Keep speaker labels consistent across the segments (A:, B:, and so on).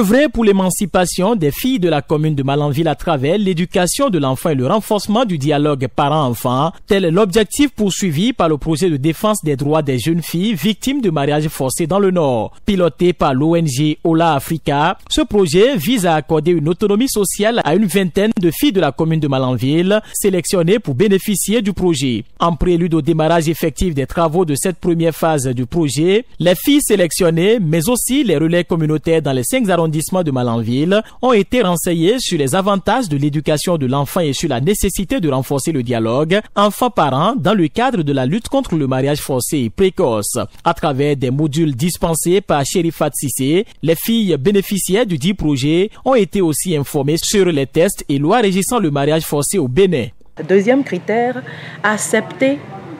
A: Œuvrer pour l'émancipation des filles de la commune de Malanville à travers l'éducation de l'enfant et le renforcement du dialogue parent-enfant, tel est l'objectif poursuivi par le projet de défense des droits des jeunes filles victimes de mariage forcé dans le Nord. Piloté par l'ONG Ola Africa, ce projet vise à accorder une autonomie sociale à une vingtaine de filles de la commune de Malanville, sélectionnées pour bénéficier du projet. En prélude au démarrage effectif des travaux de cette première phase du projet, les filles sélectionnées, mais aussi les relais communautaires dans les 5 arrondissements de Malanville ont été renseignés sur les avantages de l'éducation de l'enfant et sur la nécessité de renforcer le dialogue enfant-parent dans le cadre de la lutte contre le mariage forcé et précoce. À travers des modules dispensés par Chérifat Sissé, les filles bénéficiaires du dit projet ont été aussi informées sur les tests et lois régissant le mariage forcé au Bénin.
B: Deuxième critère, accepter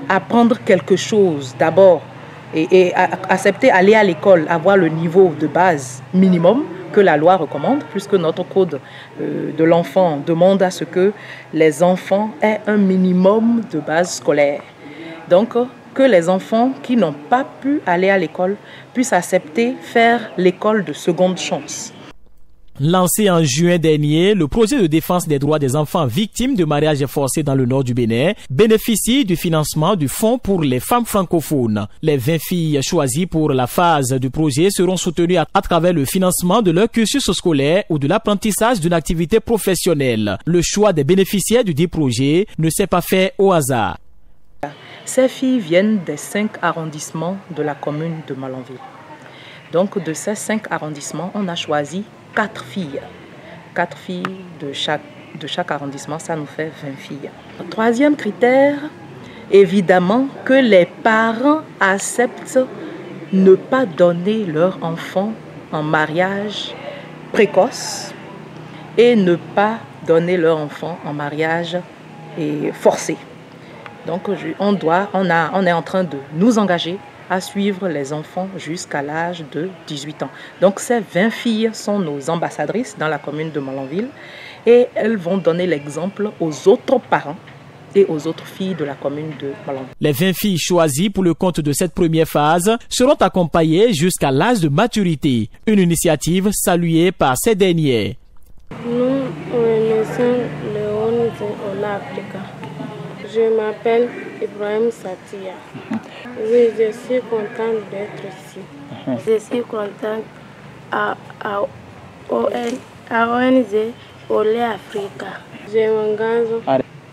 B: apprendre quelque chose d'abord. Et accepter aller à l'école, avoir le niveau de base minimum que la loi recommande, puisque notre code de l'enfant demande à ce que les enfants aient un minimum de base scolaire. Donc, que les enfants qui n'ont pas pu aller à l'école puissent accepter faire l'école de seconde chance.
A: Lancé en juin dernier, le projet de défense des droits des enfants victimes de mariage forcé dans le nord du Bénin bénéficie du financement du Fonds pour les femmes francophones. Les 20 filles choisies pour la phase du projet seront soutenues à travers le financement de leur cursus scolaire ou de l'apprentissage d'une activité professionnelle. Le choix des bénéficiaires du dit projet ne s'est pas fait au hasard.
B: Ces filles viennent des 5 arrondissements de la commune de Malanville. Donc de ces 5 arrondissements, on a choisi 4 filles. 4 filles de chaque arrondissement, ça nous fait 20 filles. Le troisième critère, évidemment, que les parents acceptent ne pas donner leur enfant en mariage précoce et ne pas donner leur enfant en mariage forcé. Donc on est en train de nous engager à suivre les enfants jusqu'à l'âge de 18 ans. Donc ces 20 filles sont nos ambassadrices dans la commune de Malanville et elles vont donner l'exemple aux autres parents et aux autres filles de la commune de Malanville.
A: Les 20 filles choisies pour le compte de cette première phase seront accompagnées jusqu'à l'âge de maturité, une initiative saluée par ces dernières.
C: Nous remercions l'ONG Ola Africa. Je m'appelle Ibrahim Satia. Oui, je suis contente d'être ici. Je suis contente à ONG Ola Africa. Je m'engage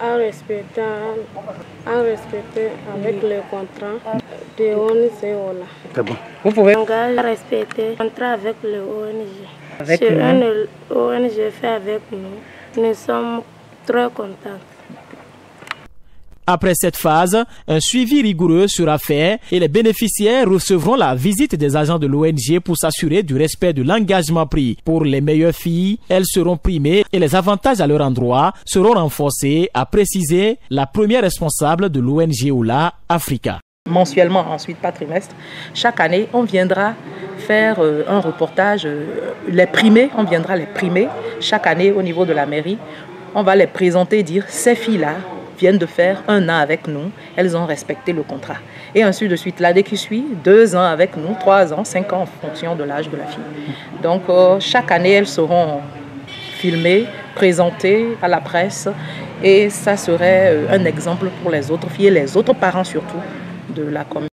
C: à respecter avec le contrat de l'ONG Ola.
B: C'est bon. Vous pouvez
C: m'engager à respecter le contrat avec le ONG. C'est un ONG fait avec nous. Nous sommes très contents.
A: Après cette phase, un suivi rigoureux sera fait et les bénéficiaires recevront la visite des agents de l'ONG pour s'assurer du respect de l'engagement pris. Pour les meilleures filles, elles seront primées et les avantages à leur endroit seront renforcés, a précisé la première responsable de l'ONG Ola Africa.
B: Mensuellement, ensuite par trimestre, chaque année, on viendra faire un reportage, on viendra les primer chaque année au niveau de la mairie. On va les présenter et dire ces filles-là viennent de faire 1 an avec nous, elles ont respecté le contrat. Et ainsi de suite, l'année qui suit, 2 ans avec nous, 3 ans, 5 ans en fonction de l'âge de la fille. Donc chaque année, elles seront filmées, présentées à la presse et ça serait un exemple pour les autres filles et les autres parents surtout de la commune.